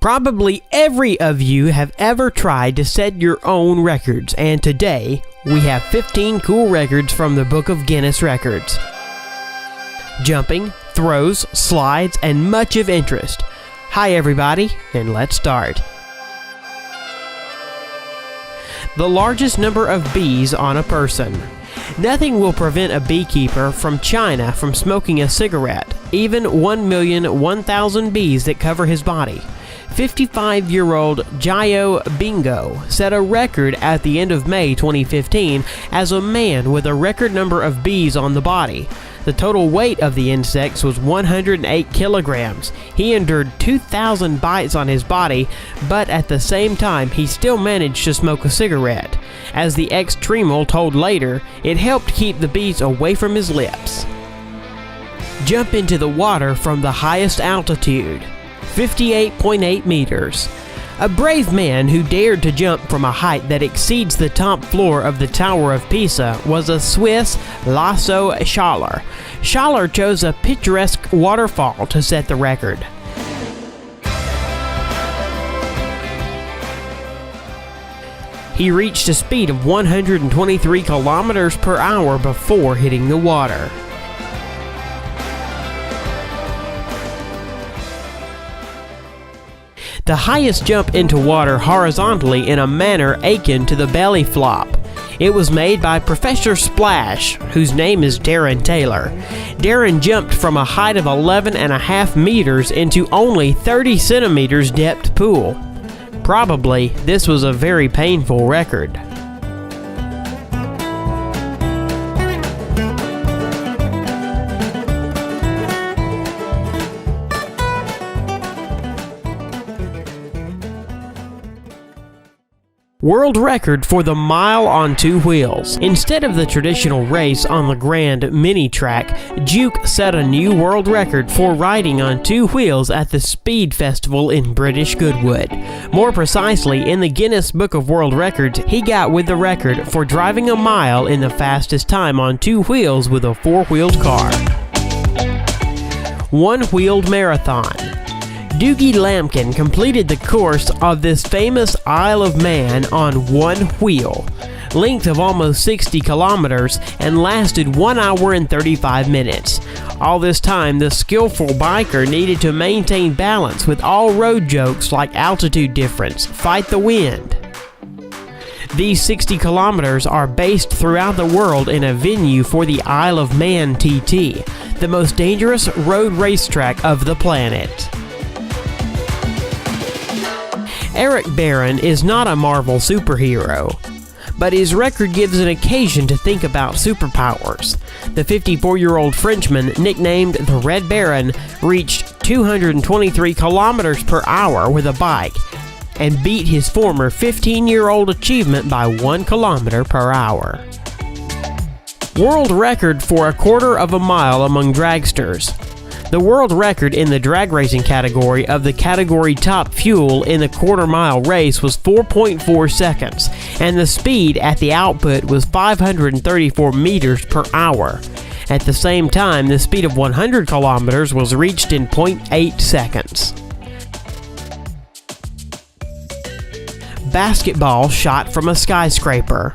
Probably every of you have ever tried to set your own records, and today we have 15 cool records from the Book of Guinness Records. Jumping, throws, slides, and much of interest. Hi everybody, and let's start. The largest number of bees on a person. Nothing will prevent a beekeeper from China from smoking a cigarette, even 1,001,000 bees that cover his body. 55-year-old Jiao Bingo set a record at the end of May 2015 as a man with a record number of bees on the body. The total weight of the insects was 108 kilograms. He endured 2,000 bites on his body, but at the same time he still managed to smoke a cigarette. As the ex-Tremel told later, it helped keep the bees away from his lips. Jump into the water from the highest altitude. 58.8 meters. A brave man who dared to jump from a height that exceeds the top floor of the Tower of Pisa was a Swiss Lasso Schaller. Schaller chose a picturesque waterfall to set the record. He reached a speed of 123 kilometers per hour before hitting the water. The highest jump into water horizontally in a manner akin to the belly flop. It was made by Professor Splash, whose name is Darren Taylor. Darren jumped from a height of 11.5 meters into only 30 centimeters depth pool. Probably, this was a very painful record. World record for the mile on two wheels. Instead of the traditional race on the Grand Mini Track, Juke set a new world record for riding on two wheels at the Speed Festival in British Goodwood. More precisely, in the Guinness Book of World Records, he got with the record for driving a mile in the fastest time on two wheels with a four-wheeled car. One-wheeled marathon. Dougie Lampkin completed the course of this famous Isle of Man on one wheel, length of almost 60 kilometers, and lasted 1 hour and 35 minutes. All this time, the skillful biker needed to maintain balance with all road jokes like altitude difference, fight the wind. These 60 kilometers are based throughout the world in a venue for the Isle of Man TT, the most dangerous road racetrack of the planet. Eric Barron is not a Marvel superhero, but his record gives an occasion to think about superpowers. The 54-year-old Frenchman, nicknamed the Red Baron, reached 223 kilometers per hour with a bike and beat his former 15-year-old achievement by 1 kilometer per hour. World record for a quarter of a mile among dragsters. The world record in the drag racing category of the category top fuel in the quarter-mile race was 4.4 seconds, and the speed at the output was 534 meters per hour. At the same time, the speed of 100 kilometers was reached in 0.8 seconds. Basketball shot from a skyscraper.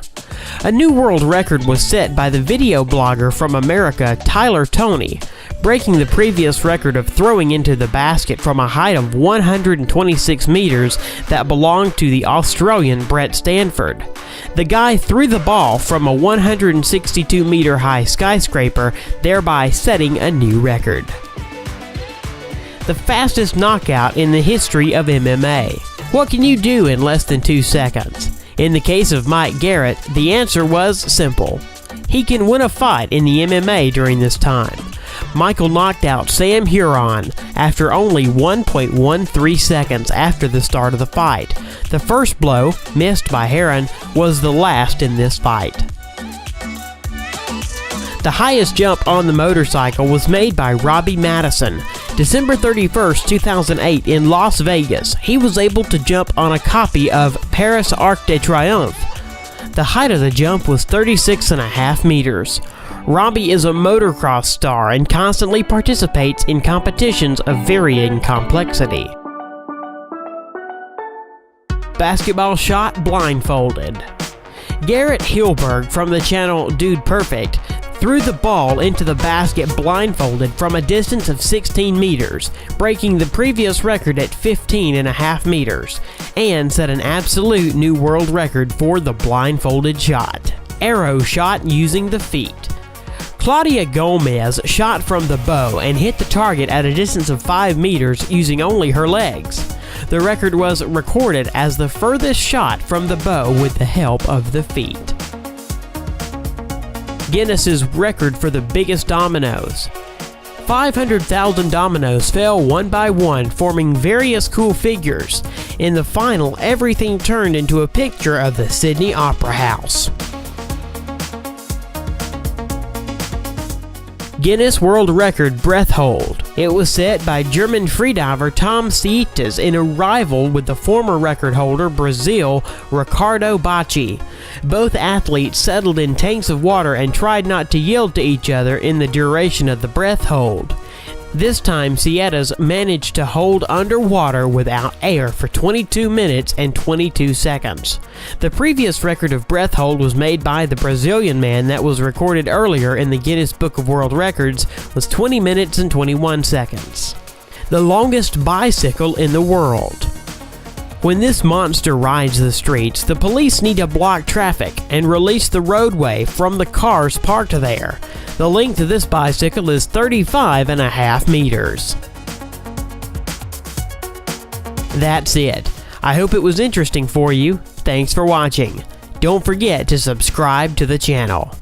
A new world record was set by the video blogger from America, Tyler Toney, breaking the previous record of throwing into the basket from a height of 126 meters that belonged to the Australian Brett Stanford. The guy threw the ball from a 162-meter high skyscraper, thereby setting a new record. The fastest knockout in the history of MMA. What can you do in less than 2 seconds? In the case of Mike Garrett, the answer was simple. He can win a fight in the MMA during this time. Michael knocked out Sam Huron after only 1.13 seconds after the start of the fight. The first blow, missed by Heron, was the last in this fight. The highest jump on the motorcycle was made by Robbie Madison. December 31st, 2008 in Las Vegas, he was able to jump on a copy of Paris Arc de Triomphe. The height of the jump was 36.5 meters. Robbie is a motocross star and constantly participates in competitions of varying complexity. basketball shot blindfolded. Garrett Hilberg from the channel Dude Perfect threw the ball into the basket blindfolded from a distance of 16 meters, breaking the previous record at 15.5 meters, and set an absolute new world record for the blindfolded shot. Arrow shot using the feet. Claudia Gomez shot from the bow and hit the target at a distance of 5 meters using only her legs. The record was recorded as the furthest shot from the bow with the help of the feet. Guinness's record for the biggest dominoes. 500,000 dominoes fell one by one, forming various cool figures. In the final, everything turned into a picture of the Sydney Opera House. Guinness World Record breath hold. It was set by German freediver Tom Sietes in a rival with the former record holder Brazil Ricardo Bacci. Both athletes settled in tanks of water and tried not to yield to each other in the duration of the breath hold. This time, Sietes managed to hold underwater without air for 22 minutes and 22 seconds. The previous record of breath hold was made by the Brazilian man that was recorded earlier in the Guinness Book of World Records was 20 minutes and 21 seconds. The longest bicycle in the world. When this monster rides the streets, the police need to block traffic and release the roadway from the cars parked there. The length of this bicycle is 35.5 meters. That's it. I hope it was interesting for you. Thanks for watching. Don't forget to subscribe to the channel.